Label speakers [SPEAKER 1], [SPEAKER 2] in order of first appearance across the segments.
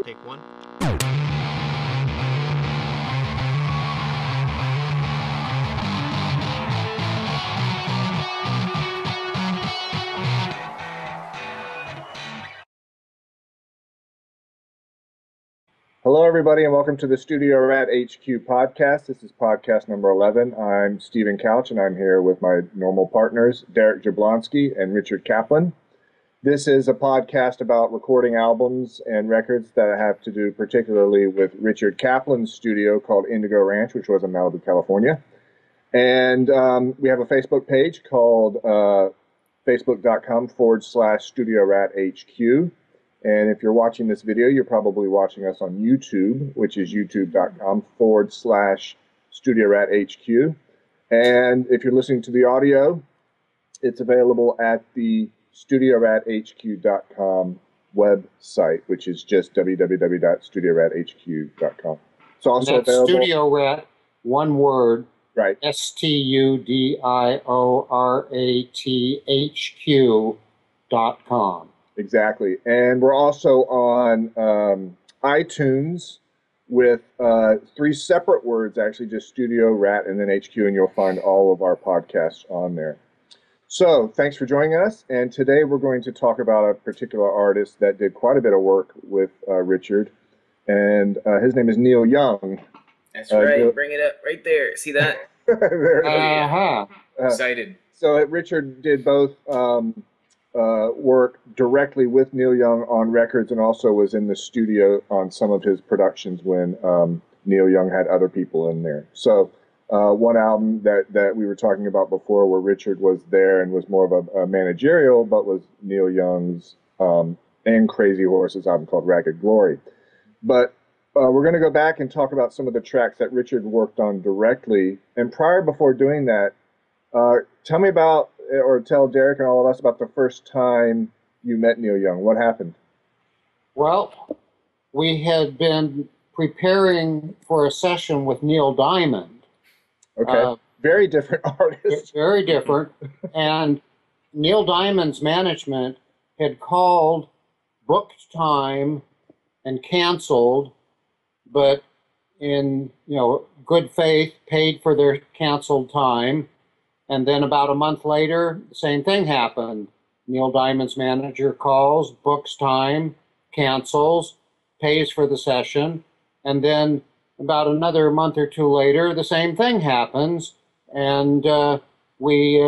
[SPEAKER 1] Take one.
[SPEAKER 2] Hello, everybody, and welcome to the Studio Rat HQ podcast. This is podcast number 11. I'm Stephen Couch, and I'm here with my normal partners, Derek Jablonski and Richard Kaplan. This is a podcast about recording albums and records that have to do particularly with Richard Kaplan's studio called Indigo Ranch, which was in Malibu, California. And we have a Facebook page called facebook.com/Studio Rat HQ. And if you're watching this video, you're probably watching us on YouTube, which is youtube.com/Studio Rat HQ. And if you're listening to the audio, it's available at the StudioRatHQ.com website, which is just www.StudioRatHQ.com. It's also available.
[SPEAKER 3] Studio Rat, one word.
[SPEAKER 2] Right.
[SPEAKER 3] StudioRatHQ.com.
[SPEAKER 2] Exactly. And we're also on iTunes with three separate words, actually, just Studio Rat and then HQ, and you'll find all of our podcasts on there. So thanks for joining us. And today we're going to talk about a particular artist that did quite a bit of work with Richard. And his name is Neil Young.
[SPEAKER 4] That's right. Bring it up right there. See that? Excited.
[SPEAKER 2] So Richard did both work directly with Neil Young on records and also was in the studio on some of his productions when Neil Young had other people in there. So one album that we were talking about before where Richard was there and was more of a managerial, but was Neil Young's and Crazy Horse's album called Ragged Glory. But we're going to go back and talk about some of the tracks that Richard worked on directly. And before doing that, tell me about, or tell Derek and all of us about the first time you met Neil Young. What happened?
[SPEAKER 3] Well, we had been preparing for a session with Neil Diamond.
[SPEAKER 2] Okay. Very different artist.
[SPEAKER 3] Very different. And Neil Diamond's management had called, booked time, and canceled, but in good faith paid for their canceled time. And then about a month later, the same thing happened. Neil Diamond's manager calls, books time, cancels, pays for the session, and then about another month or two later, the same thing happens, and we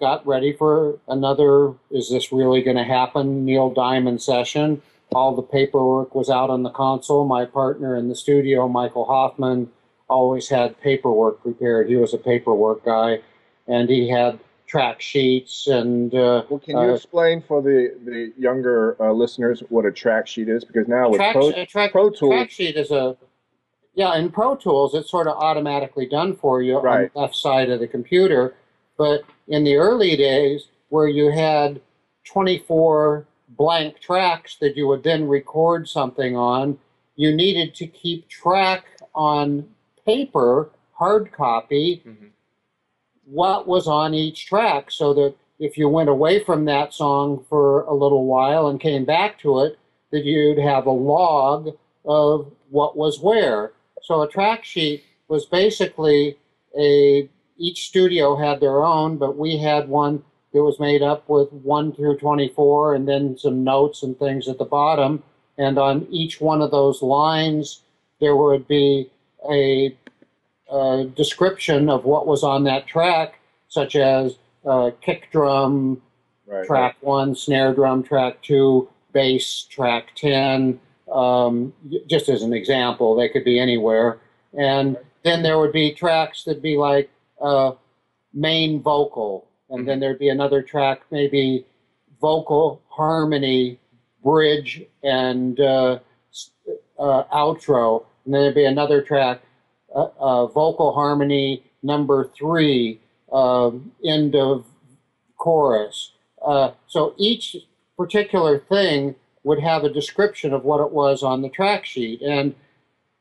[SPEAKER 3] got ready for another, is this really going to happen, Neil Diamond session. All the paperwork was out on the console. My partner in the studio, Michael Hoffman, always had paperwork prepared. He was a paperwork guy, and he had track sheets and...
[SPEAKER 2] well, can you explain for the younger listeners what a track sheet is? Because now with Pro Tools...
[SPEAKER 3] Track sheet is in Pro Tools, it's sort of automatically done for you
[SPEAKER 2] right
[SPEAKER 3] on the left side of the computer. But in the early days, where you had 24 blank tracks that you would then record something on, you needed to keep track on paper, hard copy, what was on each track, so that if you went away from that song for a little while and came back to it, that you'd have a log of what was where. So a track sheet was basically each studio had their own, but we had one that was made up with 1 through 24 and then some notes and things at the bottom. And on each one of those lines, there would be a description of what was on that track, such as kick drum, track 1, snare drum, track 2, bass, track 10, just as an example. They could be anywhere. And then there would be tracks that'd be like main vocal, and then there'd be another track, maybe vocal, harmony, bridge, and outro. And then there'd be another track, vocal harmony number 3, end of chorus. So each particular thing would have a description of what it was on the track sheet. And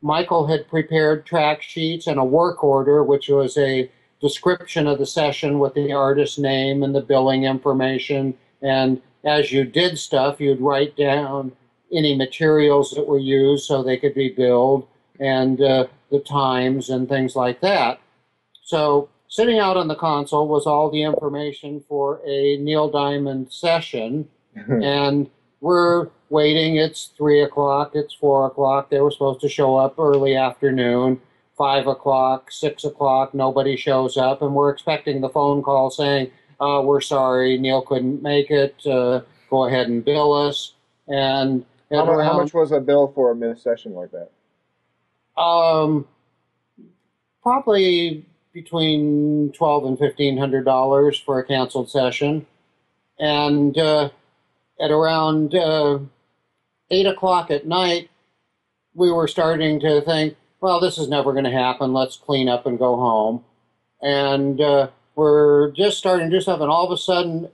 [SPEAKER 3] Michael had prepared track sheets and a work order, which was a description of the session with the artist name and the billing information. And as you did stuff, you'd write down any materials that were used so they could be billed, and the times and things like that. So sitting out on the console was all the information for a Neil Diamond session, and we're waiting. It's 3 o'clock, it's 4 o'clock. They were supposed to show up early afternoon. 5 o'clock, 6 o'clock, nobody shows up, and we're expecting the phone call saying, we're sorry, Neil couldn't make it, go ahead and bill us. And
[SPEAKER 2] how much was a bill for a missed session like that?
[SPEAKER 3] Probably between $1,200 and $1,500 for a canceled session. And at around 8 o'clock at night, we were starting to think, well, this is never going to happen. Let's clean up and go home. And we're just starting to do stuff, and all of a sudden,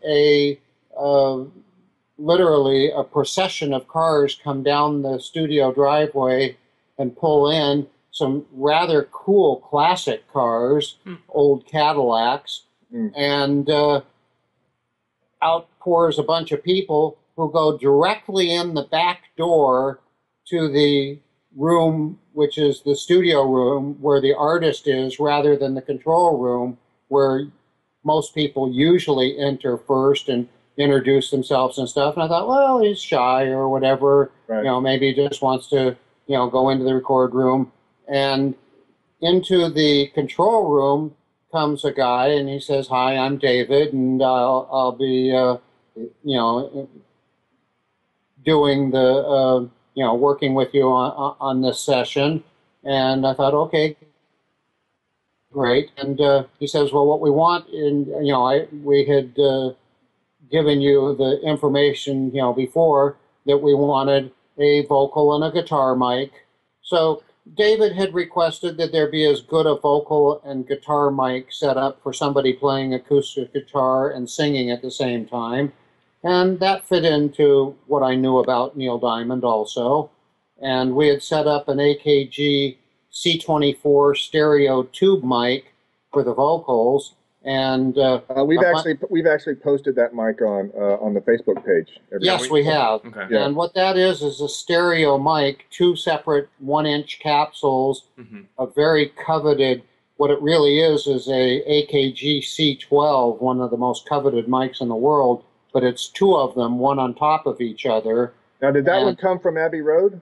[SPEAKER 3] literally a procession of cars come down the studio driveway and pull in some rather cool classic cars, old Cadillacs, and out pours a bunch of people who go directly in the back door to the room, which is the studio room where the artist is, rather than the control room where most people usually enter first and introduce themselves and stuff. And I thought, well, he's shy or whatever,
[SPEAKER 2] right.
[SPEAKER 3] Maybe he just wants to, go into the record room. And into the control room comes a guy, and he says, "Hi, I'm David, and I'll be, doing the, working with you on this session." And I thought, okay, great. And he says, "Well, what we want," and we had given you the information, before, that we wanted a vocal and a guitar mic. So David had requested that there be as good a vocal and guitar mic set up for somebody playing acoustic guitar and singing at the same time. And that fit into what I knew about Neil Diamond also. And we had set up an AKG C24 stereo tube mic for the vocals. And
[SPEAKER 2] we've actually posted that mic on the Facebook page.
[SPEAKER 3] Yes, we have.
[SPEAKER 4] Okay.
[SPEAKER 2] Yeah.
[SPEAKER 3] And what that is a stereo mic, 2 separate 1-inch capsules, a very coveted. What it really is a AKG C12, one of the most coveted mics in the world. But it's 2 of them, one on top of each other.
[SPEAKER 2] Now, did that one come from Abbey Road?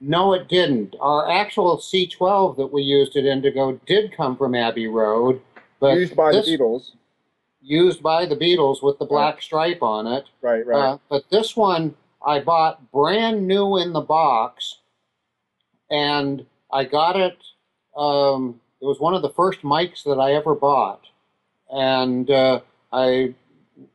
[SPEAKER 3] No, it didn't. Our actual C12 that we used at Indigo did come from Abbey Road. But
[SPEAKER 2] used by the Beatles.
[SPEAKER 3] Used by the Beatles with the black stripe on it.
[SPEAKER 2] Right.
[SPEAKER 3] But this one I bought brand new in the box, and I got it. It was one of the first mics that I ever bought. And I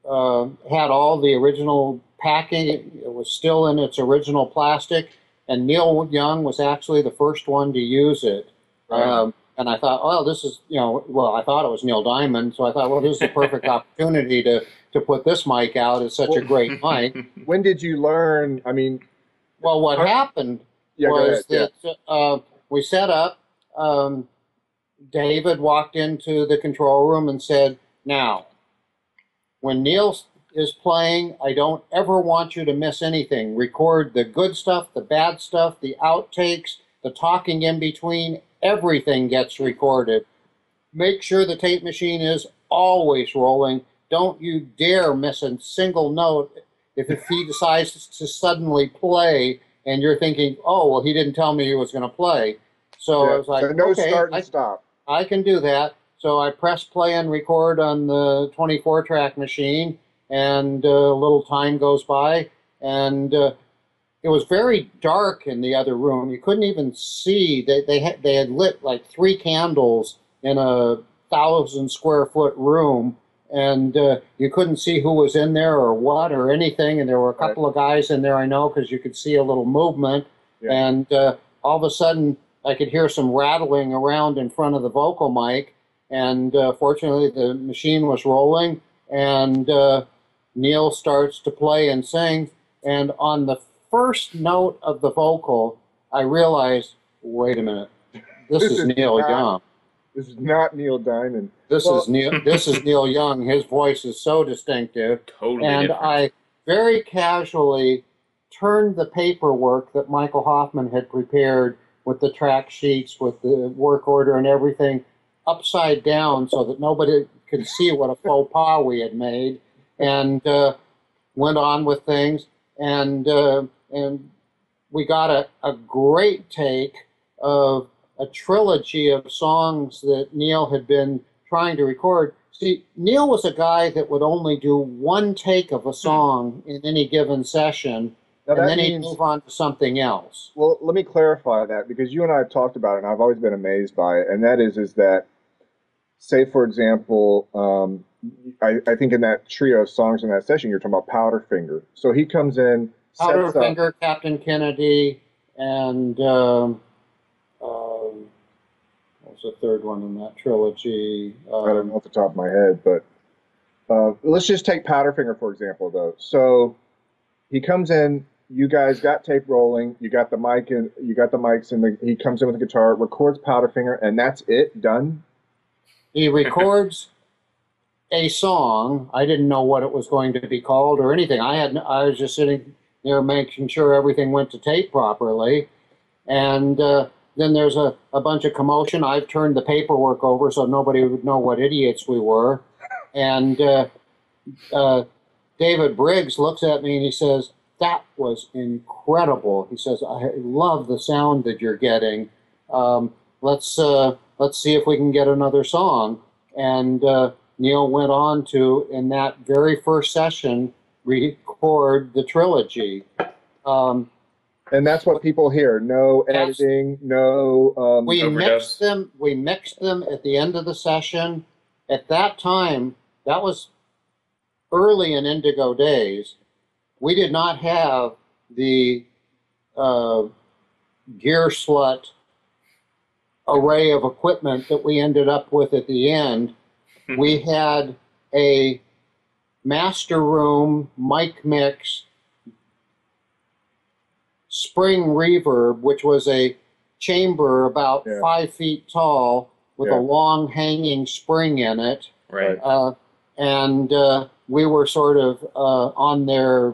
[SPEAKER 3] had all the original packing. It was still in its original plastic, and Neil Young was actually the first one to use it.
[SPEAKER 2] Right.
[SPEAKER 3] And I thought, well, this is, I thought it was Neil Diamond, so I thought, well, this is the perfect opportunity to put this mic out. It's such a great mic.
[SPEAKER 2] When did you learn? I mean,
[SPEAKER 3] well, what happened was that we set up. David walked into the control room and said, "Now, when Neil is playing, I don't ever want you to miss anything. Record the good stuff, the bad stuff, the outtakes, the talking in between. Everything gets recorded. Make sure the tape machine is always rolling. Don't you dare miss a single note. If he decides to suddenly play and you're thinking, oh, well, he didn't tell me he was going to play." So I was like,
[SPEAKER 2] so no
[SPEAKER 3] okay,
[SPEAKER 2] start and stop.
[SPEAKER 3] I can do that. So I press play and record on the 24-track machine, and a little time goes by, and it was very dark in the other room. You couldn't even see. They had lit like 3 candles in a 1,000-square-foot room, and you couldn't see who was in there or what or anything. And there were a couple of guys in there, I know, because you could see a little movement. Yeah. And all of a sudden, I could hear some rattling around in front of the vocal mic. And fortunately, the machine was rolling, and Neil starts to play and sing. And on the first note of the vocal, I realized, wait a minute, this is Neil Young.
[SPEAKER 2] This is not Neil Diamond.
[SPEAKER 3] This is Neil Young. His voice is so distinctive.
[SPEAKER 4] Totally
[SPEAKER 3] and
[SPEAKER 4] different.
[SPEAKER 3] I very casually turned the paperwork that Michael Hoffman had prepared with the track sheets, with the work order and everything, upside down so that nobody could see what a faux pas we had made, and went on with things. And we got a great take of a trilogy of songs that Neil had been trying to record. See, Neil was a guy that would only do one take of a song in any given session, and then he'd move on to something else.
[SPEAKER 2] Well, let me clarify that, because you and I have talked about it, and I've always been amazed by it, and that is that, say, for example, I think in that trio of songs in that session, you're talking about Powderfinger. So he comes in,
[SPEAKER 3] Powderfinger, Captain Kennedy, and what was the third one in that trilogy?
[SPEAKER 2] I don't know off the top of my head, but let's just take Powderfinger, for example, though. So he comes in, you guys got tape rolling, you got the mic and you got the mics, and he comes in with the guitar, records Powderfinger, and that's it, done?
[SPEAKER 3] He records a song. I didn't know what it was going to be called or anything. I was just sitting there making sure everything went to tape properly. And then there's a bunch of commotion. I've turned the paperwork over so nobody would know what idiots we were. And David Briggs looks at me and he says, "That was incredible." He says, "I love the sound that you're getting. Let's see if we can get another song." And Neil went on to, in that very first session, record the trilogy.
[SPEAKER 2] And that's what people hear. No editing, no
[SPEAKER 3] we mixed them. We mixed them at the end of the session. At that time, that was early in Indigo days. We did not have the gear slut array of equipment that we ended up with at the end. We had a master room mic mix spring reverb, which was a chamber about 5 feet tall with a long hanging spring in it.
[SPEAKER 4] Right.
[SPEAKER 3] And we were sort of on their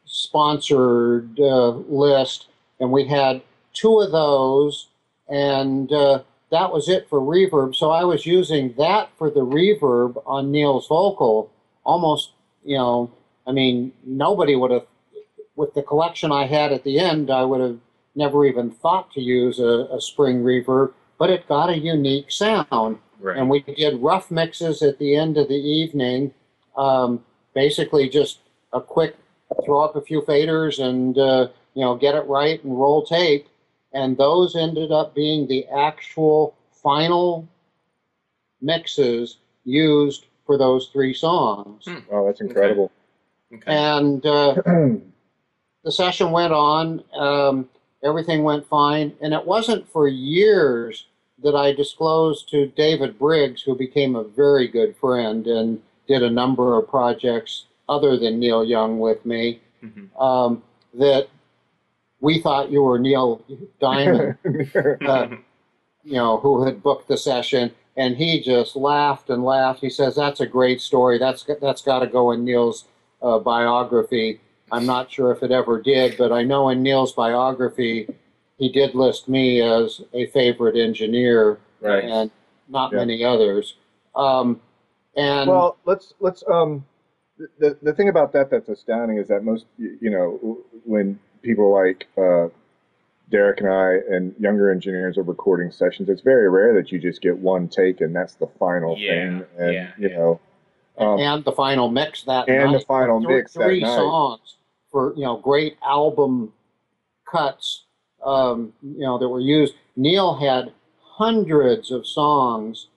[SPEAKER 3] sponsored list, and we had 2 of those, and that was it for reverb. So I was using that for the reverb on Neil's vocal. Almost, I mean, nobody would have, with the collection I had at the end, I would have never even thought to use a spring reverb, but it got a unique sound.
[SPEAKER 4] Right.
[SPEAKER 3] And we did rough mixes at the end of the evening, basically just a quick throw up a few faders and, get it right and roll tape. And those ended up being the actual final mixes used for those 3 songs.
[SPEAKER 2] Oh, that's incredible.
[SPEAKER 4] Okay.
[SPEAKER 3] And the session went on. Everything went fine. And it wasn't for years that I disclosed to David Briggs, who became a very good friend and did a number of projects other than Neil Young with me, that we thought you were Neil Diamond, who had booked the session. And he just laughed and laughed. He says, "That's a great story. That's got to go in Neil's biography." I'm not sure if it ever did, but I know in Neil's biography, he did list me as a favorite engineer,
[SPEAKER 2] right,
[SPEAKER 3] and not many others. And
[SPEAKER 2] well, let's the thing about that's astounding is that most, when people like Derek and I and younger engineers are recording sessions, it's very rare that you just get one take and that's the final thing. And
[SPEAKER 3] and the final mix that night.
[SPEAKER 2] And the final mix that night.
[SPEAKER 3] 3 songs for great album cuts that were used. Neil had hundreds of songs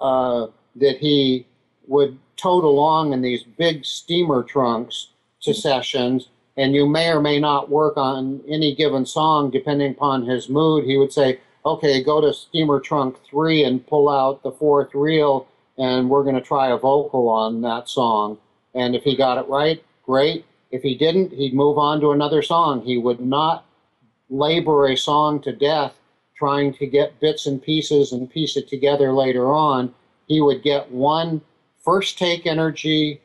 [SPEAKER 3] that he would tote along in these big steamer trunks to sessions, and you may or may not work on any given song depending upon his mood. He would say, "Okay, go to steamer trunk 3 and pull out the 4th reel, and we're going to try a vocal on that song." And if he got it right, great. If he didn't, he'd move on to another song. He would not labor a song to death trying to get bits and pieces and piece it together later on. He would get one first take energy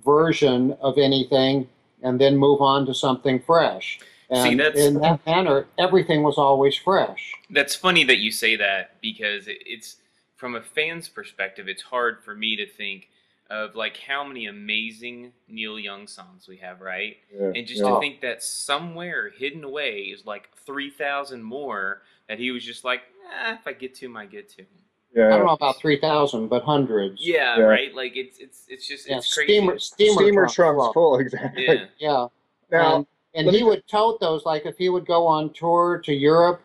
[SPEAKER 3] version of anything and then move on to something fresh. And in that manner, everything was always fresh.
[SPEAKER 1] That's funny that you say that, because it's from a fan's perspective, it's hard for me to think of like how many amazing Neil Young songs we have, right?
[SPEAKER 2] Yeah,
[SPEAKER 1] and just to think that somewhere hidden away is like 3,000 more that he was just like, if I get to him, I get to him.
[SPEAKER 2] Yeah.
[SPEAKER 3] I don't know about 3,000, but hundreds.
[SPEAKER 1] Yeah, right. Like it's just it's crazy.
[SPEAKER 2] Steamer trunks full, exactly.
[SPEAKER 3] Yeah.
[SPEAKER 2] Now,
[SPEAKER 3] and he would tote those. Like if he would go on tour to Europe,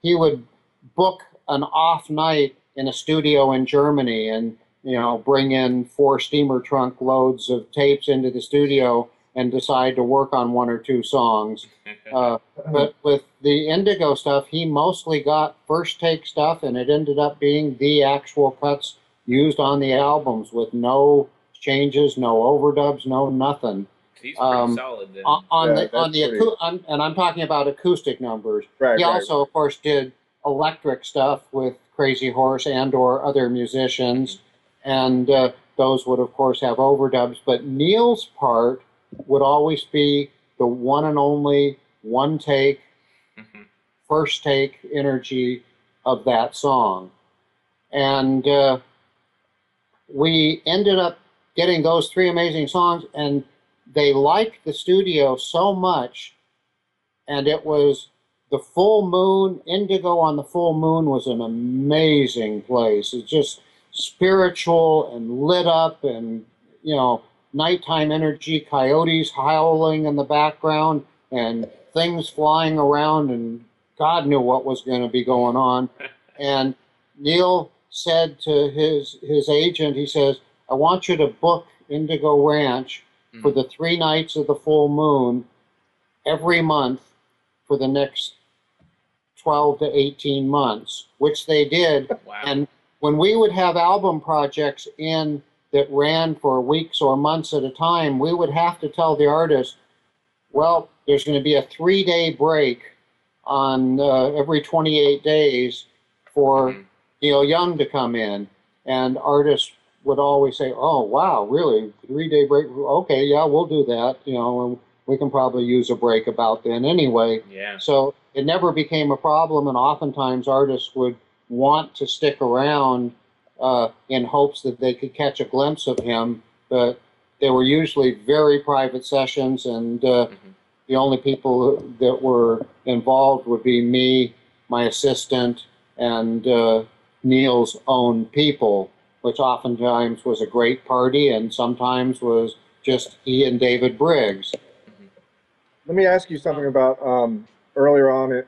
[SPEAKER 3] he would book an off night in a studio in Germany, and bring in 4 steamer trunk loads of tapes into the studio and decide to work on 1 or 2 songs. But with the Indigo stuff, he mostly got first take stuff, and it ended up being the actual cuts used on the albums with no changes, no overdubs, no nothing.
[SPEAKER 1] He's pretty solid then.
[SPEAKER 3] And I'm talking about acoustic numbers.
[SPEAKER 2] Right,
[SPEAKER 3] he also, of course, did electric stuff with Crazy Horse and/or other musicians, and those would, of course, have overdubs. But Neil's part would always be the one and only one take, first take energy of that song. And we ended up getting those 3 amazing songs, and they liked the studio so much, and it was the full moon. Indigo on the full moon was an amazing place. It's just spiritual and lit up, and nighttime energy, coyotes howling in the background, and things flying around, and God knew what was going to be going on. And Neil said to his agent, he says, I want you to book Indigo Ranch for the 3 nights of the full moon every month for the next 12 to 18 months, which they did.
[SPEAKER 1] Wow.
[SPEAKER 3] And when we would have album projects in that ran for weeks or months at a time, we would have to tell the artist, well, there's going to be a 3-day break on every 28 days for Neil Young to come in. And artists would always say, oh, wow, really? 3-day break? Okay, yeah, we'll do that. And we can probably use a break about then anyway.
[SPEAKER 1] Yeah.
[SPEAKER 3] So it never became a problem, and oftentimes artists would want to stick around in hopes that they could catch a glimpse of him, but they were usually very private sessions, and the only people that were involved would be me, my assistant, and Neil's own people, which oftentimes was a great party and sometimes was just he and David Briggs.
[SPEAKER 2] Let me ask you something about earlier on,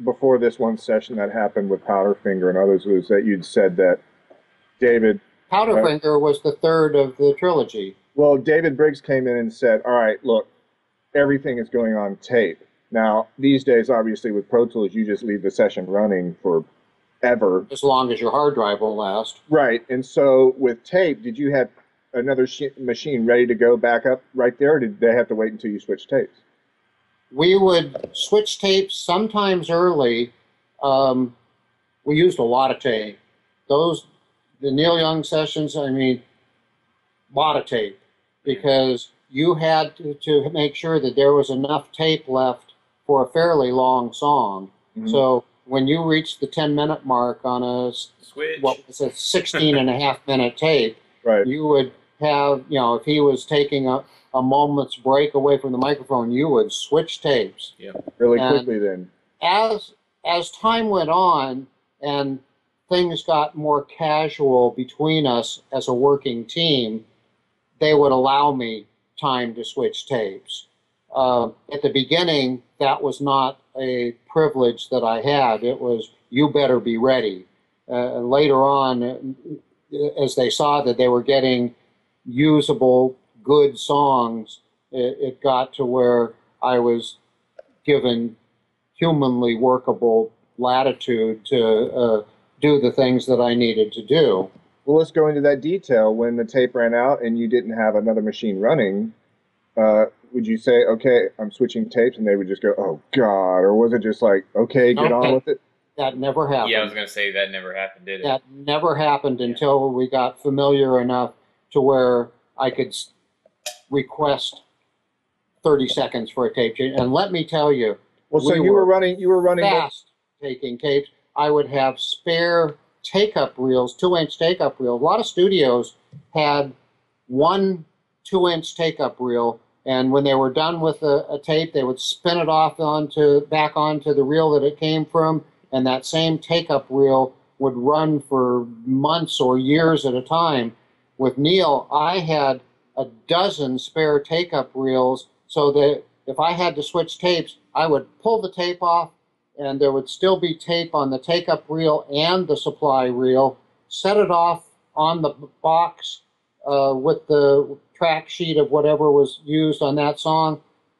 [SPEAKER 2] before this one session that happened with Powderfinger and others, was that you'd said that David...
[SPEAKER 3] Powderfinger was the 3rd of the trilogy.
[SPEAKER 2] Well, David Briggs came in and said, all right, look, everything is going on tape. Now, these days, obviously, with Pro Tools, you just leave the session running forever.
[SPEAKER 3] As long as your hard drive will last.
[SPEAKER 2] Right. And so with tape, did you have another machine ready to go back up right there, or did they have to wait until you switched tapes?
[SPEAKER 3] We would switch tapes sometimes early. We used a lot of tape. The Neil Young sessions, I mean, a lot of tape, because you had to make sure that there was enough tape left for a fairly long song. So when you reached the 10-minute mark on a 16.5-minute tape,
[SPEAKER 2] right,
[SPEAKER 3] you would have, if he was taking a moment's break away from the microphone, you would switch tapes.
[SPEAKER 1] Yeah,
[SPEAKER 2] really quickly then.
[SPEAKER 3] As time went on and things got more casual between us as a working team, they would allow me time to switch tapes. At the beginning, that was not a privilege that I had. It was, you better be ready. Later on, as they saw that they were getting usable, good songs, it got to where I was given humanly workable latitude to do the things that I needed to do.
[SPEAKER 2] Well, let's go into that detail. When the tape ran out and you didn't have another machine running, would you say, okay, I'm switching tapes, and they would just go, oh, God, or was it just like, okay, get on with it?
[SPEAKER 3] That never happened.
[SPEAKER 1] Yeah, I was going to say that never happened, did it?
[SPEAKER 3] That never happened until we got familiar enough to where I could request 30 seconds for a tape change. And let me tell you,
[SPEAKER 2] Well, so you were running
[SPEAKER 3] fast taking tapes. I would have spare take-up reels, 2-inch take-up reels. A lot of studios had one 2-inch take-up reel, and when they were done with a tape, they would spin it off back onto the reel that it came from, and that same take-up reel would run for months or years at a time. With Neil, I had a dozen spare take-up reels, so that if I had to switch tapes, I would pull the tape off, and there would still be tape on the take-up reel and the supply reel, set it off on the box with the track sheet of whatever was used on that song,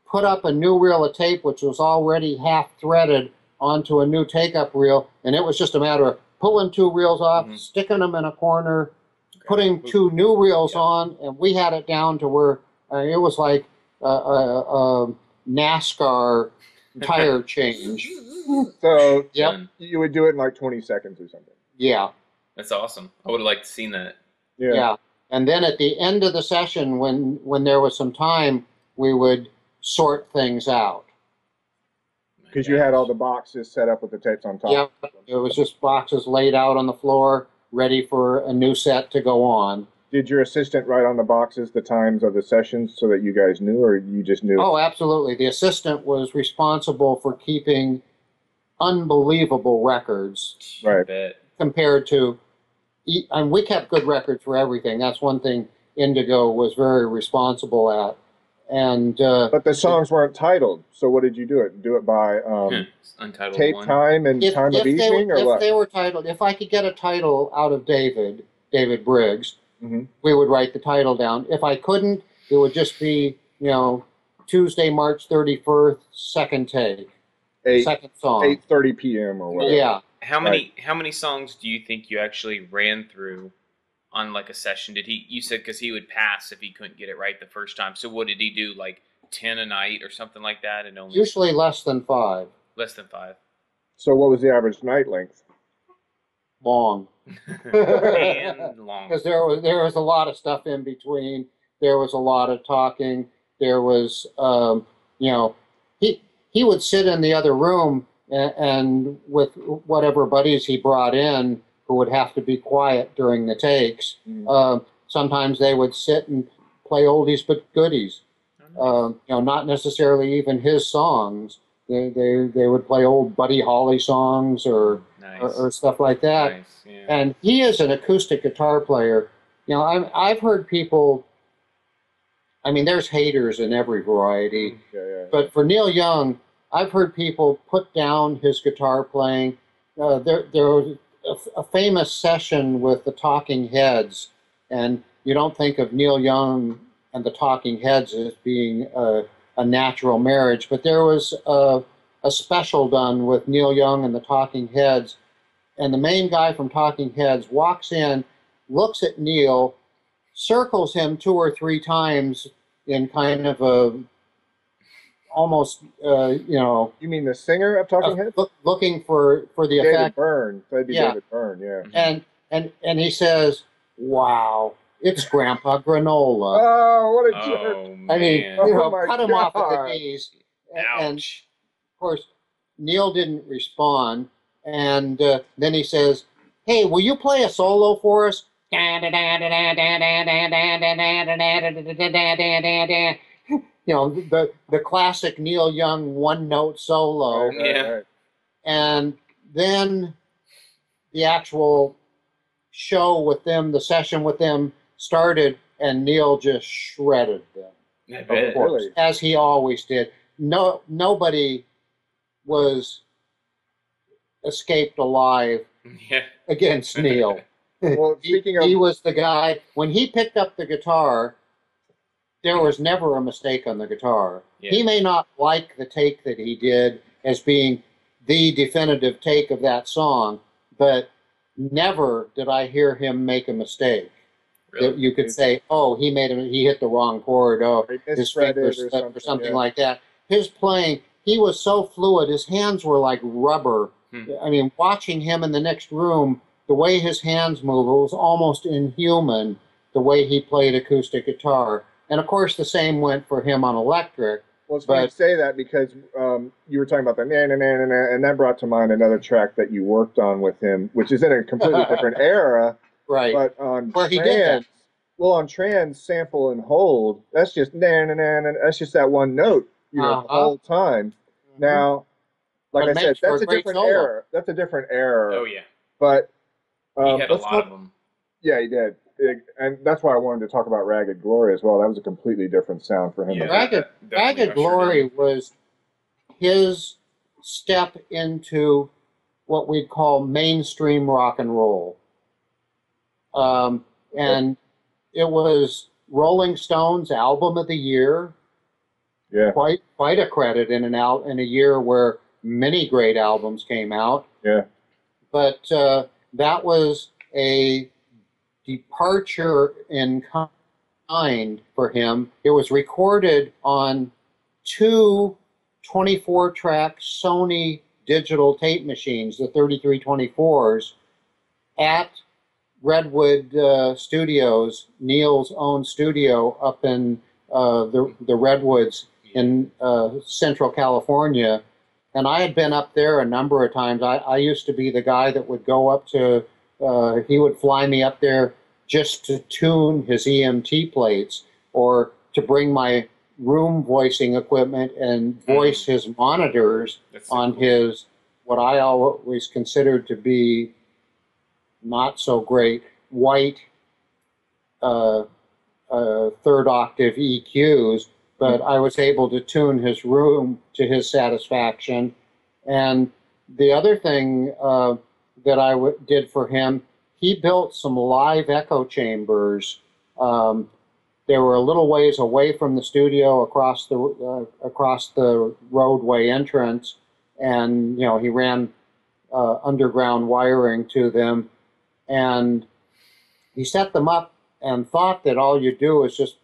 [SPEAKER 3] put up a new reel of tape, which was already half threaded, onto a new take-up reel, and it was just a matter of pulling 2 reels off, sticking them in a corner, putting 2 new reels on, and we had it down to where it was like a NASCAR tire change.
[SPEAKER 2] So
[SPEAKER 3] Yep.
[SPEAKER 2] you would do it in like 20 seconds or something.
[SPEAKER 3] Yeah.
[SPEAKER 1] That's awesome. I would have liked to seen that.
[SPEAKER 3] Yeah. And then at the end of the session, when there was some time, we would sort things out.
[SPEAKER 2] Because you had all the boxes set up with the tapes on top.
[SPEAKER 3] Yep. It was just boxes laid out on the floor, ready for a new set to go on.
[SPEAKER 2] Did your assistant write on the boxes the times of the sessions so that you guys knew, or you just knew?
[SPEAKER 3] Oh, absolutely. The assistant was responsible for keeping unbelievable records.
[SPEAKER 2] Right.
[SPEAKER 3] Compared to, and we kept good records for everything. That's one thing Indigo was very responsible at. And
[SPEAKER 2] but the songs weren't titled, so what did you do it? Do it by
[SPEAKER 1] Untitled
[SPEAKER 2] tape
[SPEAKER 1] one.
[SPEAKER 2] time and time of evening, or what?
[SPEAKER 3] If they were titled, if I could get a title out of David Briggs, we would write the title down. If I couldn't, it would just be, Tuesday, March 31st, second take, second song,
[SPEAKER 2] 8:30 p.m. or whatever.
[SPEAKER 3] Yeah.
[SPEAKER 1] How many songs do you think you actually ran through on like a session? You said because he would pass if he couldn't get it right the first time. So what did he do? Like 10 a night or something like that? And only
[SPEAKER 3] usually less than 5.
[SPEAKER 1] Less than 5.
[SPEAKER 2] So what was the average night length?
[SPEAKER 3] Long.
[SPEAKER 1] And long.
[SPEAKER 3] Because there was a lot of stuff in between. There was a lot of talking. There was, he would sit in the other room and with whatever buddies he brought in who would have to be quiet during the takes. Sometimes they would sit and play oldies but goodies. Not necessarily even his songs. They would play old Buddy Holly songs or stuff like that.
[SPEAKER 1] Nice. Yeah.
[SPEAKER 3] And he is an acoustic guitar player. I've heard people. I mean, there's haters in every variety. But for Neil Young, I've heard people put down his guitar playing. There was a famous session with the Talking Heads, and you don't think of Neil Young and the Talking Heads as being a natural marriage, but there was a special done with Neil Young and the Talking Heads, and the main guy from Talking Heads walks in, looks at Neil, circles him 2 or 3 times in kind of a almost,
[SPEAKER 2] You mean the singer of Talking Heads?
[SPEAKER 3] Looking for the
[SPEAKER 2] David
[SPEAKER 3] effect.
[SPEAKER 2] Byrne. That'd be David Byrne, yeah.
[SPEAKER 3] And he says, "Wow, it's Grandpa Granola."
[SPEAKER 2] Oh, what a jerk!
[SPEAKER 1] Oh,
[SPEAKER 3] I mean,
[SPEAKER 2] Oh,
[SPEAKER 3] cut him off at
[SPEAKER 2] God.
[SPEAKER 3] the knees.
[SPEAKER 1] Ouch.
[SPEAKER 3] And of course, Neil didn't respond. And then he says, "Hey, will you play a solo for us?" The classic Neil Young one-note solo.
[SPEAKER 2] Right.
[SPEAKER 3] And then the actual show with them, the session with them started, and Neil just shredded them.
[SPEAKER 1] I
[SPEAKER 3] Of
[SPEAKER 1] bet.
[SPEAKER 3] course,
[SPEAKER 2] Really?
[SPEAKER 3] as he always did. Nobody was escaped alive
[SPEAKER 1] Yeah.
[SPEAKER 3] against Neil.
[SPEAKER 2] Well, speaking of,
[SPEAKER 3] He was the guy, when he picked up the guitar, there was never a mistake on the guitar.
[SPEAKER 1] Yeah.
[SPEAKER 3] He may not like the take that he did as being the definitive take of that song, but never did I hear him make a mistake.
[SPEAKER 1] Really?
[SPEAKER 3] That you could say, "Oh, he hit the wrong chord. Oh,
[SPEAKER 2] He
[SPEAKER 3] his
[SPEAKER 2] misread
[SPEAKER 3] finger
[SPEAKER 2] it or
[SPEAKER 3] slipped," or something
[SPEAKER 2] yeah.
[SPEAKER 3] like that. His playing, he was so fluid. His hands were like rubber. I mean, watching him in the next room, the way his hands move, it was almost inhuman. The way he played acoustic guitar. And of course, the same went for him on electric.
[SPEAKER 2] Well, it's funny you
[SPEAKER 3] But
[SPEAKER 2] say that because you were talking about the na na na na na, and that brought to mind another track that you worked on with him, which is in a completely different era.
[SPEAKER 3] right,
[SPEAKER 2] But on
[SPEAKER 3] where he did that.
[SPEAKER 2] well, on trans sample and hold, that's just na na na na. That's just that one note, the whole time. Now, like
[SPEAKER 3] But
[SPEAKER 2] I
[SPEAKER 3] it
[SPEAKER 2] said,
[SPEAKER 3] makes for
[SPEAKER 2] that's
[SPEAKER 3] a
[SPEAKER 2] a
[SPEAKER 3] great
[SPEAKER 2] different
[SPEAKER 3] solo.
[SPEAKER 2] era. That's a different era.
[SPEAKER 1] Oh yeah,
[SPEAKER 2] But
[SPEAKER 1] he had a
[SPEAKER 2] let's
[SPEAKER 1] lot
[SPEAKER 2] talk.
[SPEAKER 1] of them.
[SPEAKER 2] Yeah, he did. And that's why I wanted to talk about Ragged Glory as well. That was a completely different sound for him.
[SPEAKER 1] Yeah,
[SPEAKER 3] Ragged Glory was his step into what we'd call mainstream rock and roll. And it was Rolling Stone's album of the year.
[SPEAKER 2] Yeah.
[SPEAKER 3] Quite a credit in in a year where many great albums came out.
[SPEAKER 2] Yeah.
[SPEAKER 3] But that was a departure in kind for him. It was recorded on two 24-track Sony digital tape machines, the 3324s, at Redwood Studios, Neil's own studio up in the Redwoods in Central California. And I had been up there a number of times. I used to be the guy that would go up to, he would fly me up there just to tune his EMT plates or to bring my room voicing equipment and voice his monitors on his, what I always considered to be not so great, white third octave EQs, but I was able to tune his room to his satisfaction. And the other thing that I did for him, he built some live echo chambers. They were a little ways away from the studio across the roadway entrance, and he ran underground wiring to them, and he set them up and thought that all you do is just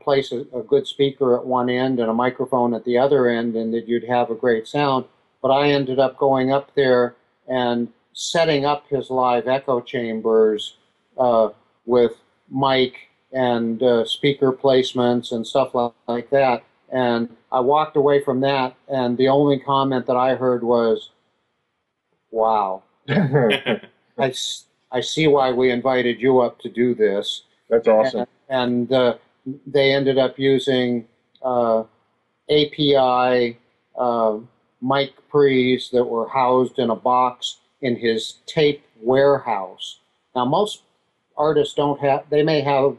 [SPEAKER 3] place a good speaker at one end and a microphone at the other end, and that you'd have a great sound. But I ended up going up there and setting up his live echo chambers with mic and speaker placements and stuff like that. And I walked away from that, and the only comment that I heard was, "Wow, I see why we invited you up to do this."
[SPEAKER 2] That's awesome.
[SPEAKER 3] And they ended up using API mic pre's that were housed in a box in his tape warehouse. Now, most artists don't have, they may have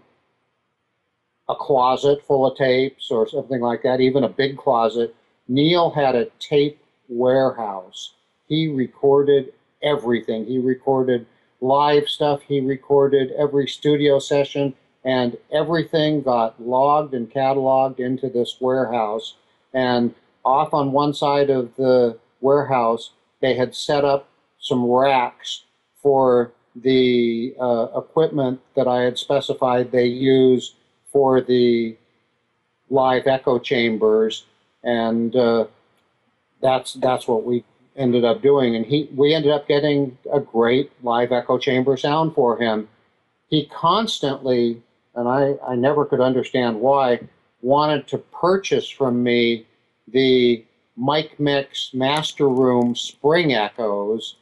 [SPEAKER 3] a closet full of tapes or something like that, even a big closet. Neil had a tape warehouse. He recorded everything. He recorded live stuff. He recorded every studio session, and everything got logged and cataloged into this warehouse. And off on one side of the warehouse, they had set up some racks for the equipment that I had specified they use for the live echo chambers, and that's what we ended up doing. And we ended up getting a great live echo chamber sound for him. He constantly, and I never could understand why, wanted to purchase from me the Mic Mix Master Room Spring Echoes,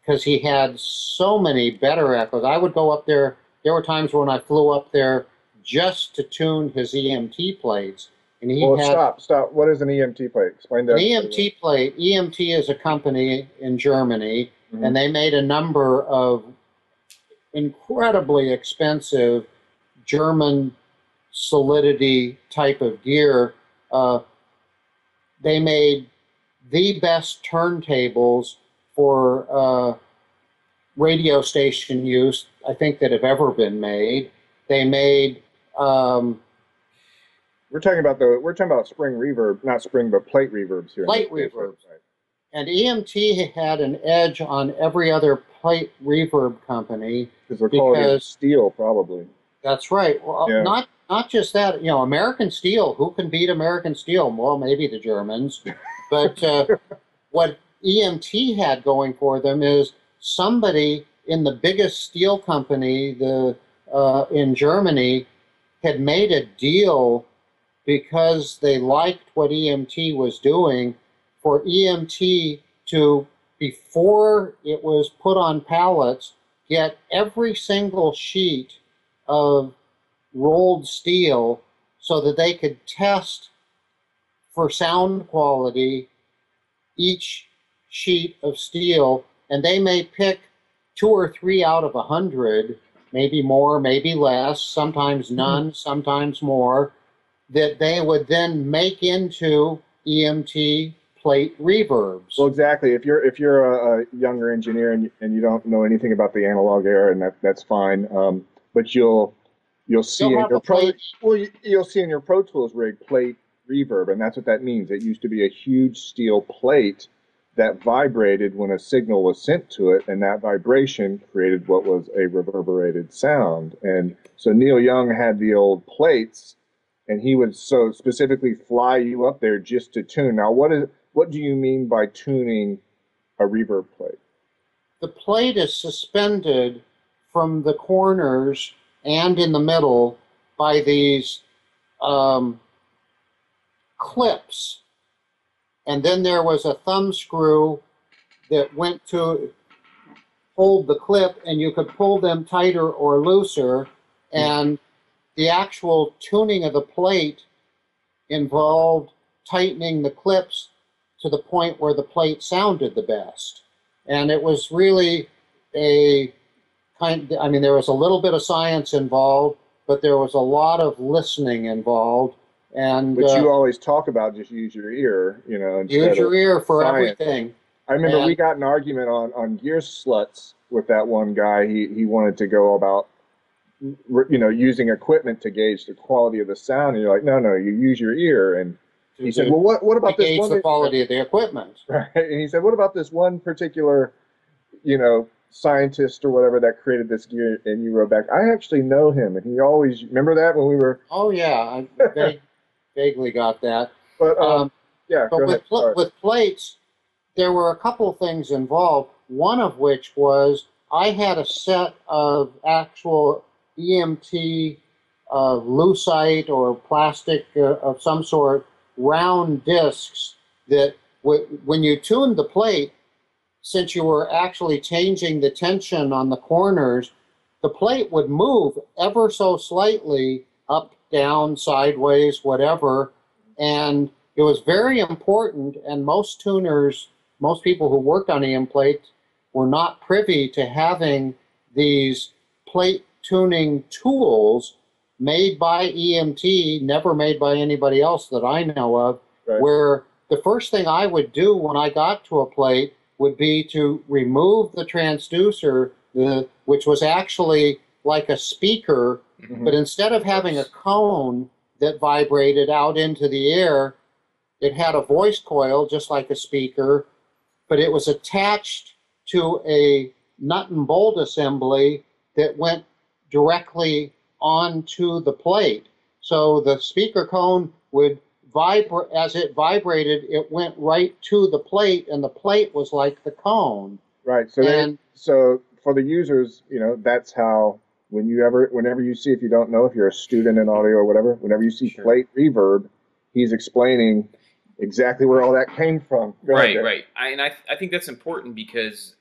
[SPEAKER 3] because he had so many better echoes. I would go up there. There were times when I flew up there just to tune his EMT plates. And
[SPEAKER 2] stop. What is an EMT plate? Explain that.
[SPEAKER 3] An EMT plate, EMT is a company in Germany, and they made a number of incredibly expensive German solidity type of gear. They made the best turntables for radio station use, I think, that have ever been made. They made
[SPEAKER 2] we're talking about spring reverb, not spring, but plate reverbs here.
[SPEAKER 3] Plate reverbs. Right. And EMT had an edge on every other plate reverb company
[SPEAKER 2] because they're calling steel, probably.
[SPEAKER 3] That's right. Well, yeah. Not just that. American Steel. Who can beat American Steel? Well, maybe the Germans. But what EMT had going for them is somebody in the biggest steel company in Germany had made a deal because they liked what EMT was doing for EMT to, before it was put on pallets, get every single sheet of rolled steel so that they could test for sound quality each sheet of steel, and they may pick 2 or 3 out of 100, maybe more, maybe less, sometimes none, sometimes more, that they would then make into EMT plate reverbs.
[SPEAKER 2] Well, exactly. If you're a younger engineer and you don't know anything about the analog era, and that's fine. But you'll see in your you'll see in your Pro Tools rig plate reverb, and that's what that means. It used to be a huge steel plate that vibrated when a signal was sent to it, and that vibration created what was a reverberated sound. And so Neil Young had the old plates, and he would so specifically fly you up there just to tune. Now, what do you mean by tuning a reverb plate?
[SPEAKER 3] The plate is suspended from the corners and in the middle by these clips. And then there was a thumb screw that went to hold the clip, and you could pull them tighter or looser. And the actual tuning of the plate involved tightening the clips to the point where the plate sounded the best. And it was really there was a little bit of science involved, but there was a lot of listening involved. And
[SPEAKER 2] but you always talk about just use your ear,
[SPEAKER 3] use your ear for science. Everything.
[SPEAKER 2] I remember we got an argument on gear sluts with that one guy. He wanted to go about, using equipment to gauge the quality of the sound, and you're like, no, you use your ear. And he said, well, what about this one?
[SPEAKER 3] The quality of the equipment.
[SPEAKER 2] Right. And he said, what about this one particular, scientist or whatever that created this gear? And you wrote back, I actually know him, and he always, remember that when we were.
[SPEAKER 3] Oh yeah, I vaguely got that.
[SPEAKER 2] But yeah,
[SPEAKER 3] but with plates, there were a couple things involved. One of which was I had a set of actual EMT lucite or plastic of some sort, round discs that when you tuned the plate, since you were actually changing the tension on the corners, the plate would move ever so slightly up, down, sideways, whatever. And it was very important, and most tuners, most people who worked on EM plates were not privy to having these plate tuning tools made by EMT, never made by anybody else that I know of, right. Where the first thing I would do when I got to a plate would be to remove the transducer, which was actually like a speaker, but instead of having a cone that vibrated out into the air, it had a voice coil just like a speaker, but it was attached to a nut and bolt assembly that went directly onto the plate. So the speaker cone would vibrate, as it vibrated, it went right to the plate, and the plate was like the cone.
[SPEAKER 2] Right. So so for the users, that's how whenever you see, if you don't know, if you're a student in audio or whatever, whenever you see plate reverb, he's explaining exactly where all that came from.
[SPEAKER 1] Right. I think that's important because,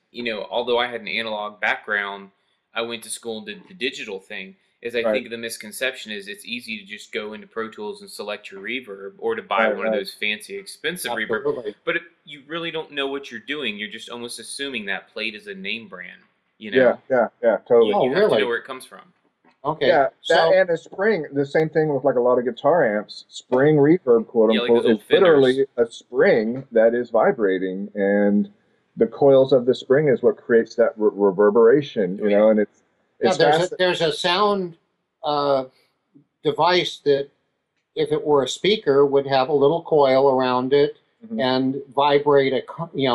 [SPEAKER 1] although I had an analog background, I went to school and did the digital thing. I think the misconception is it's easy to just go into Pro Tools and select your reverb or to buy one of those fancy, expensive reverb. But if you really don't know what you're doing, you're just almost assuming that plate is a name brand.
[SPEAKER 2] Yeah, totally.
[SPEAKER 1] You have to know where it comes from.
[SPEAKER 3] Okay.
[SPEAKER 2] Yeah, and a spring, the same thing with like a lot of guitar amps. Spring reverb, quote unquote, is literally a spring that is vibrating, and the coils of the spring is what creates that reverberation, and it's
[SPEAKER 3] there's a sound device that, if it were a speaker, would have a little coil around it and vibrate,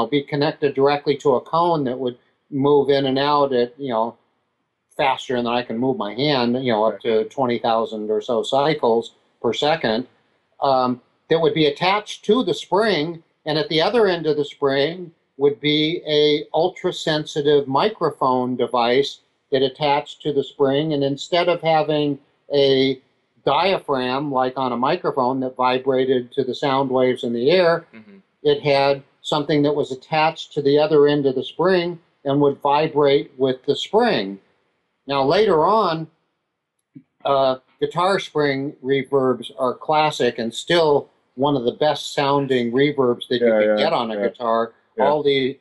[SPEAKER 3] be connected directly to a cone that would move in and out at, faster than I can move my hand, up to 20,000 or so cycles per second, that would be attached to the spring, and at the other end of the spring would be a ultra-sensitive microphone device that attached to the spring, and instead of having a diaphragm, like on a microphone, that vibrated to the sound waves in the air.
[SPEAKER 1] Mm-hmm.
[SPEAKER 3] It had something that was attached to the other end of the spring and would vibrate with the spring. Now, later on, guitar spring reverbs are classic and still one of the best sounding reverbs that you can get on a guitar. Yeah. All the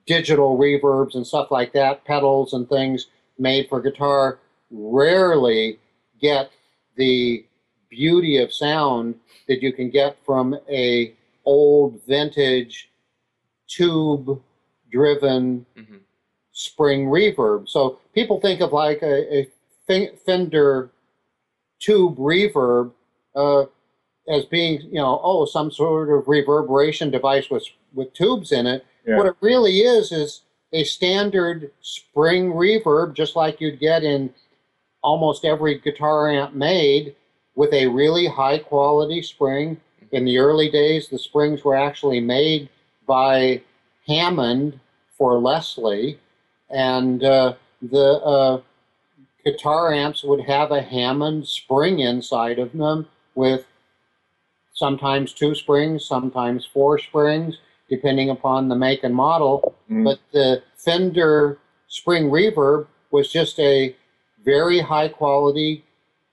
[SPEAKER 3] digital reverbs and stuff like that, pedals and things made for guitar, rarely get the beauty of sound that you can get from a old vintage tube driven spring reverb. So people think of like a Fender tube reverb as being, you know, oh, some sort of reverberation device with tubes in it. Yeah. What it really is a standard spring reverb, just like you'd get in almost every guitar amp made, with a really high quality spring. In the early days, the springs were actually made by Hammond for Leslie, and the guitar amps would have a Hammond spring inside of them with sometimes 2 springs, sometimes 4 springs, depending upon the make and model. But the Fender spring reverb was just a very high quality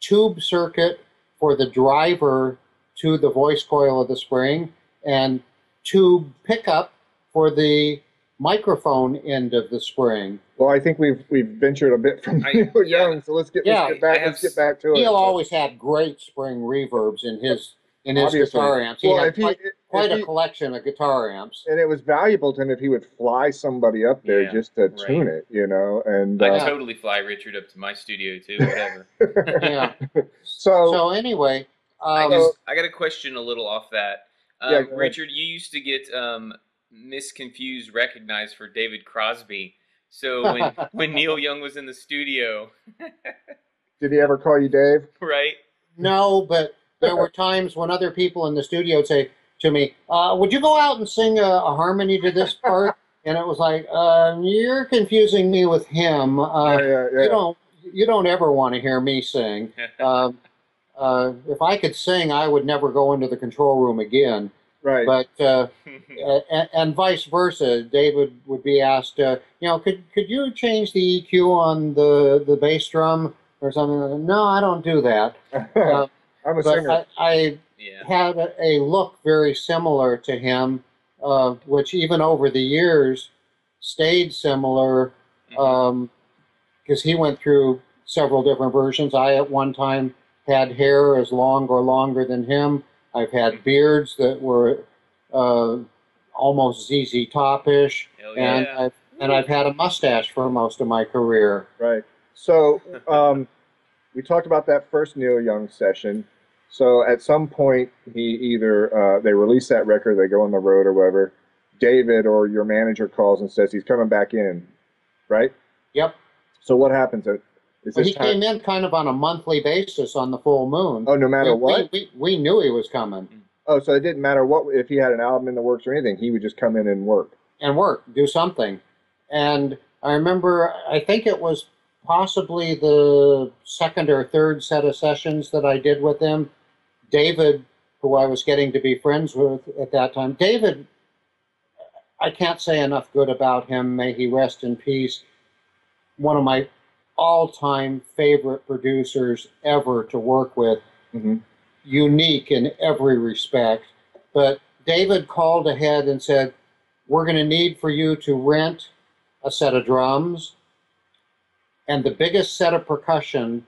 [SPEAKER 3] tube circuit for the driver to the voice coil of the spring, and tube pickup for the microphone end of the spring.
[SPEAKER 2] Well, I think we've ventured a bit from Neil Young, so let's get back to it.
[SPEAKER 3] Neil always had great spring reverbs in his guitar amps. He had quite a collection of guitar amps,
[SPEAKER 2] and it was valuable to him if he would fly somebody up there just to tune it, you know. And
[SPEAKER 1] I'd totally fly Richard up to my studio too, whatever.
[SPEAKER 3] Yeah. So anyway,
[SPEAKER 1] I got a question a little off that. Richard, you used to get misconfused, recognized for David Crosby. So when Neil Young was in the studio,
[SPEAKER 2] did he ever call you Dave?
[SPEAKER 1] Right.
[SPEAKER 3] No, but there were times when other people in the studio would say to me, would you go out and sing a harmony to this part? And it was like, you're confusing me with him. You don't ever want to hear me sing. If I could sing, I would never go into the control room again.
[SPEAKER 2] Right.
[SPEAKER 3] But and vice versa, David would be asked, you know, could you change the EQ on the bass drum or something? No, I don't do that.
[SPEAKER 2] I'm a singer.
[SPEAKER 3] I had a look very similar to him, which even over the years stayed similar, because he went through several different versions. I at one time had hair as long or longer than him. I've had beards that were almost ZZ Top-ish, and I've had a mustache for most of my career.
[SPEAKER 2] Right. So we talked about that first Neil Young session. So at some point, he either they release that record, they go on the road or whatever. David or your manager calls and says he's coming back in, right?
[SPEAKER 3] Yep.
[SPEAKER 2] So what happens?
[SPEAKER 3] He came in kind of on a monthly basis on the full moon.
[SPEAKER 2] Oh, no matter what?
[SPEAKER 3] We knew he was coming.
[SPEAKER 2] Oh, so it didn't matter what, if he had an album in the works or anything, he would just come in and work.
[SPEAKER 3] Do something. And I remember, I think it was possibly the second or third set of sessions that I did with him. David, who I was getting to be friends with at that time, David, I can't say enough good about him. May he rest in peace. One of my all-time favorite producers ever to work with. Unique in every respect. But David called ahead and said, we're going to need for you to rent a set of drums and the biggest set of percussion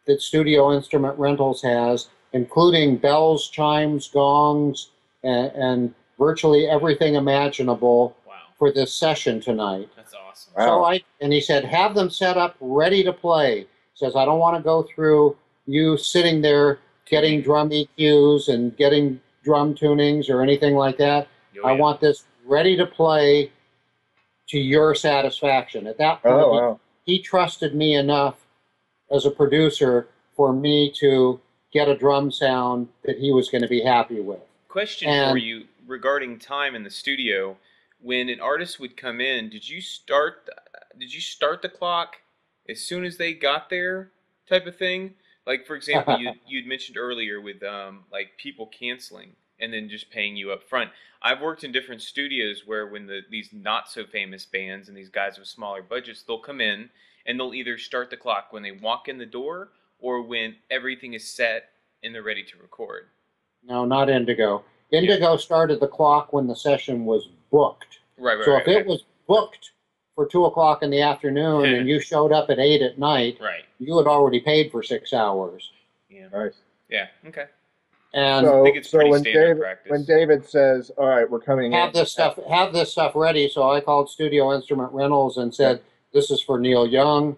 [SPEAKER 3] that Studio Instrument Rentals has, including bells, chimes, gongs, and virtually everything imaginable for this session tonight.
[SPEAKER 1] That's awesome.
[SPEAKER 2] Wow.
[SPEAKER 3] So he said, have them set up ready to play. He says, I don't want to go through you sitting there getting drum EQs and getting drum tunings or anything like that. I want this ready to play to your satisfaction. At that point, he trusted me enough as a producer for me to get a drum sound that he was going to be happy with.
[SPEAKER 1] Question for you regarding time in the studio. When an artist would come in, did you start the clock as soon as they got there, type of thing? Like for example, you'd mentioned earlier with like people canceling and then just paying you up front. I've worked in different studios where when these not so famous bands and these guys with smaller budgets, they'll come in and they'll either start the clock when they walk in the door or when everything is set and they're ready to record.
[SPEAKER 3] No, not Indigo.
[SPEAKER 1] Yeah.
[SPEAKER 3] Indigo started the clock when the session was booked.
[SPEAKER 1] Right,
[SPEAKER 3] So
[SPEAKER 1] right,
[SPEAKER 3] if
[SPEAKER 1] right.
[SPEAKER 3] it was booked for 2 o'clock in the afternoon and you showed up at 8 at night,
[SPEAKER 1] Right.
[SPEAKER 3] you had already paid for 6 hours.
[SPEAKER 1] Yeah.
[SPEAKER 2] Nice.
[SPEAKER 1] Yeah. Okay.
[SPEAKER 3] And
[SPEAKER 1] I think it's pretty
[SPEAKER 2] when
[SPEAKER 1] standard practice.
[SPEAKER 2] when David says, "All right, we're coming
[SPEAKER 3] have
[SPEAKER 2] in,"
[SPEAKER 3] this stuff ready. So I called Studio Instrument Rentals and said, "This is for Neil Young."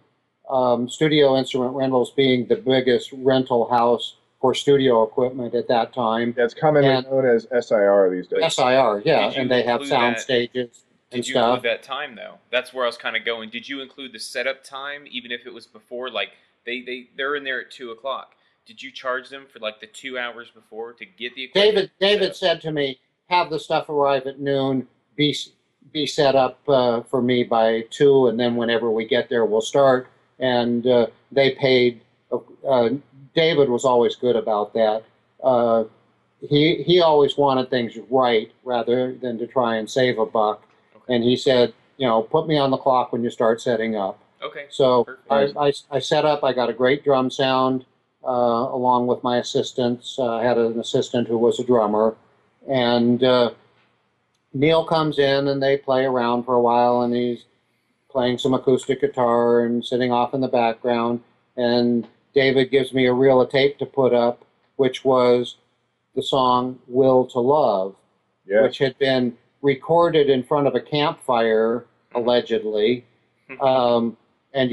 [SPEAKER 3] Studio Instrument Rentals being the biggest rental house for studio equipment at that time.
[SPEAKER 2] That's commonly known as SIR these days.
[SPEAKER 3] SIR, yeah,
[SPEAKER 1] Did you
[SPEAKER 3] and they have
[SPEAKER 1] include
[SPEAKER 3] sound
[SPEAKER 1] that-
[SPEAKER 3] stages and
[SPEAKER 1] Did you
[SPEAKER 3] stuff.
[SPEAKER 1] include that time though? That's where I was kind of going. Did you include the setup time, even if it was before? Like they're in there at 2 o'clock. Did you charge them for like the 2 hours before to get the equipment?
[SPEAKER 3] David said to me, "Have the stuff arrive at noon. Be set up for me by 2, and then whenever we get there, we'll start." And they paid. David was always good about that. He always wanted things right rather than to try and save a buck.
[SPEAKER 1] Okay.
[SPEAKER 3] And he said, put me on the clock when you start setting up.
[SPEAKER 1] Okay.
[SPEAKER 3] So
[SPEAKER 1] Perfect.
[SPEAKER 3] I set up. I got a great drum sound along with my assistants. I had an assistant who was a drummer. And Neil comes in and they play around for a while, and he's playing some acoustic guitar and sitting off in the background. And David gives me a reel of tape to put up, which was the song Will to Love, which had been recorded in front of a campfire, allegedly. And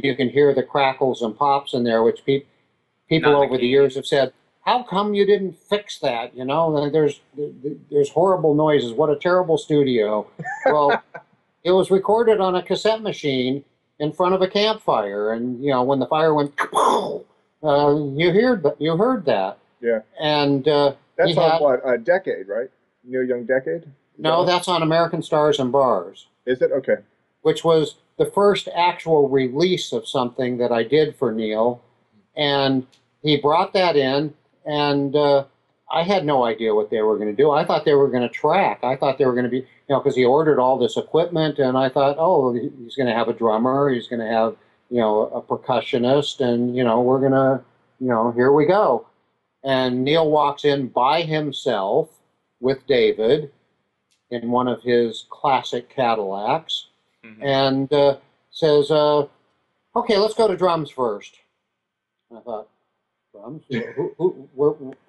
[SPEAKER 3] you can hear the crackles and pops in there, which people over the years have said, "How come you didn't fix that? There's horrible noises. What a terrible studio." Well, it was recorded on a cassette machine in front of a campfire, and when the fire went, you heard that.
[SPEAKER 2] Yeah.
[SPEAKER 3] And
[SPEAKER 2] that's on what, a Decade, right? Neil Young Decade?
[SPEAKER 3] No, that's on American Stars and Bars.
[SPEAKER 2] Is it? Okay.
[SPEAKER 3] Which was the first actual release of something that I did for Neil. And he brought that in, and I had no idea what they were going to do. I thought they were going to track. I thought they were going to be, because he ordered all this equipment, and I thought, oh, he's going to have a drummer, he's going to have, a percussionist, and, we're going to, here we go. And Neil walks in by himself with David in one of his classic Cadillacs, and says, "Okay, let's go to drums first." And I thought, drums?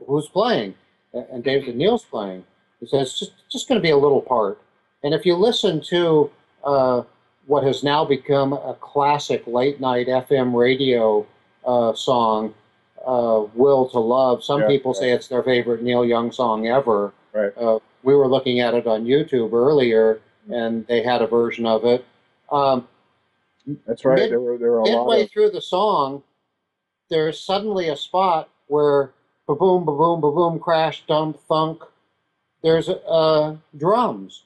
[SPEAKER 3] Who's playing? And David said, "Neil's playing." He says, just going to be a little part. And if you listen to what has now become a classic late night FM radio song, Will to Love, some people say it's their favorite Neil Young song ever.
[SPEAKER 2] Right.
[SPEAKER 3] We were looking at it on YouTube earlier, and they had a version of it.
[SPEAKER 2] That's right. There were a lot
[SPEAKER 3] midway
[SPEAKER 2] of...
[SPEAKER 3] through the song, there's suddenly a spot where ba-boom, ba-boom, ba-boom, crash, dump, thunk. There's drums.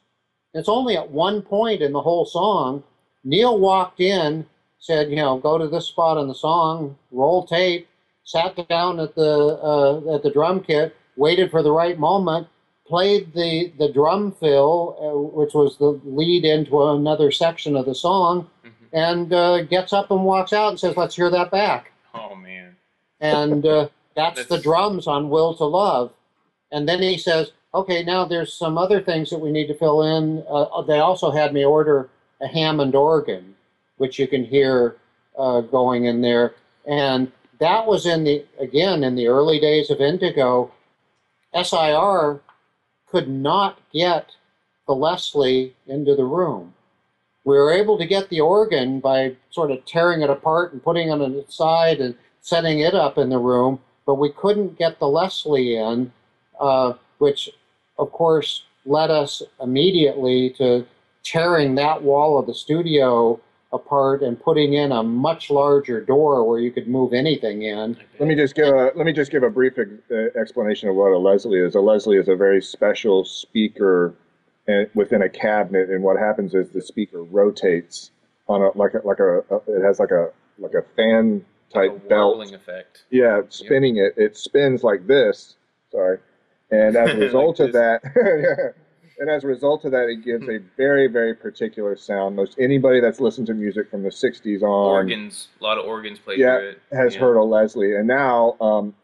[SPEAKER 3] It's only at one point in the whole song. Neil walked in, said, go to this spot in the song, roll tape, sat down at the drum kit, waited for the right moment, played the drum fill, which was the lead into another section of the song, and gets up and walks out and says, "Let's hear that back."
[SPEAKER 1] Oh, man.
[SPEAKER 3] And that's the drums on Will to Love. And then he says, "Okay, now there's some other things that we need to fill in." They also had me order a Hammond organ, which you can hear going in there. And that was in the early days of Indigo. SIR could not get the Leslie into the room. We were able to get the organ by sort of tearing it apart and putting it on its side and setting it up in the room, but we couldn't get the Leslie in, which, of course, led us immediately to tearing that wall of the studio apart and putting in a much larger door where you could move anything in.
[SPEAKER 2] Let me just give a brief explanation of what a Leslie is. A Leslie is a very special speaker within a cabinet, and what happens is the speaker rotates on it has like a fan type
[SPEAKER 1] a
[SPEAKER 2] belt.
[SPEAKER 1] warbling effect.
[SPEAKER 2] Yeah, spinning it. It spins like this. Sorry. And as a result
[SPEAKER 1] Like
[SPEAKER 2] of that, and as a result of that, it gives a very, very particular sound. Most anybody that's listened to music from the '60s on,
[SPEAKER 1] organs, a lot of organs play through it.
[SPEAKER 2] has heard a Leslie. And now,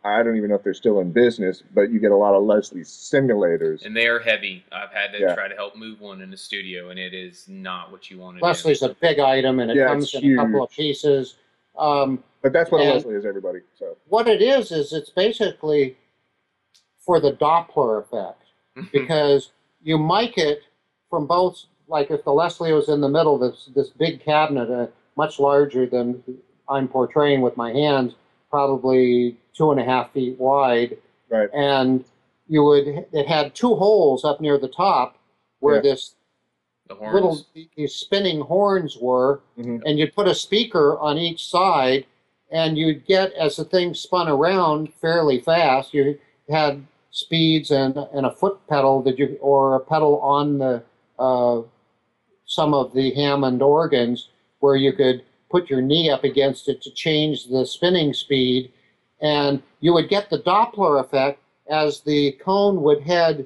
[SPEAKER 2] I don't even know if they're still in business, but you get a lot of Leslie simulators.
[SPEAKER 1] And they are heavy. I've had to try to help move one in the studio, and it is not what you want to do.
[SPEAKER 3] Leslie's a big item, and it comes in a couple of pieces.
[SPEAKER 2] But that's what a Leslie is, everybody. So
[SPEAKER 3] what it is it's basically for the Doppler effect, because you mic it from both. Like if the Leslie was in the middle, this big cabinet, much larger than I'm portraying with my hands, probably 2.5 feet wide,
[SPEAKER 2] right,
[SPEAKER 3] and it had 2 holes up near the top where these spinning horns were, and you'd put a speaker on each side, and you'd get, as the thing spun around fairly fast, you had speeds and a foot pedal or a pedal on the some of the Hammond organs where you could put your knee up against it to change the spinning speed, and you would get the Doppler effect as the cone would head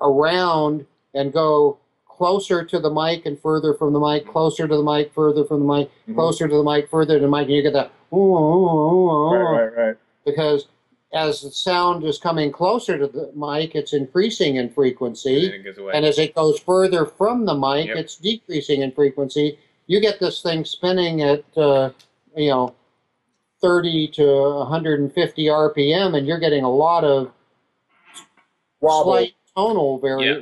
[SPEAKER 3] around and go closer to the mic and further from the mic, closer to the mic, further from the mic, closer to the mic, further to the mic, and you get that
[SPEAKER 2] right.
[SPEAKER 3] Because as the sound is coming closer to the mic, it's increasing in frequency,
[SPEAKER 1] and then it goes away.
[SPEAKER 3] And as it goes further from the mic, it's decreasing in frequency. You get this thing spinning at 30 to 150 RPM, and you're getting a lot of slight tonal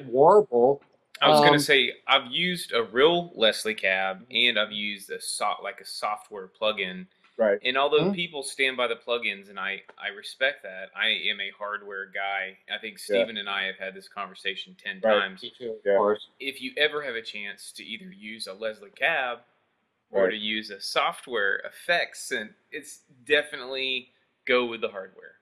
[SPEAKER 3] warble.
[SPEAKER 1] I was going to say, I've used a real Leslie cab, and I've used a software plugin.
[SPEAKER 2] Right.
[SPEAKER 1] And although people stand by the plugins, and I respect that, I am a hardware guy. I think Stephen and I have had this conversation 10 times.
[SPEAKER 3] Me too, of course.
[SPEAKER 1] If you ever have a chance to either use a Leslie cab or to use a software effects, and it's definitely go with the hardware.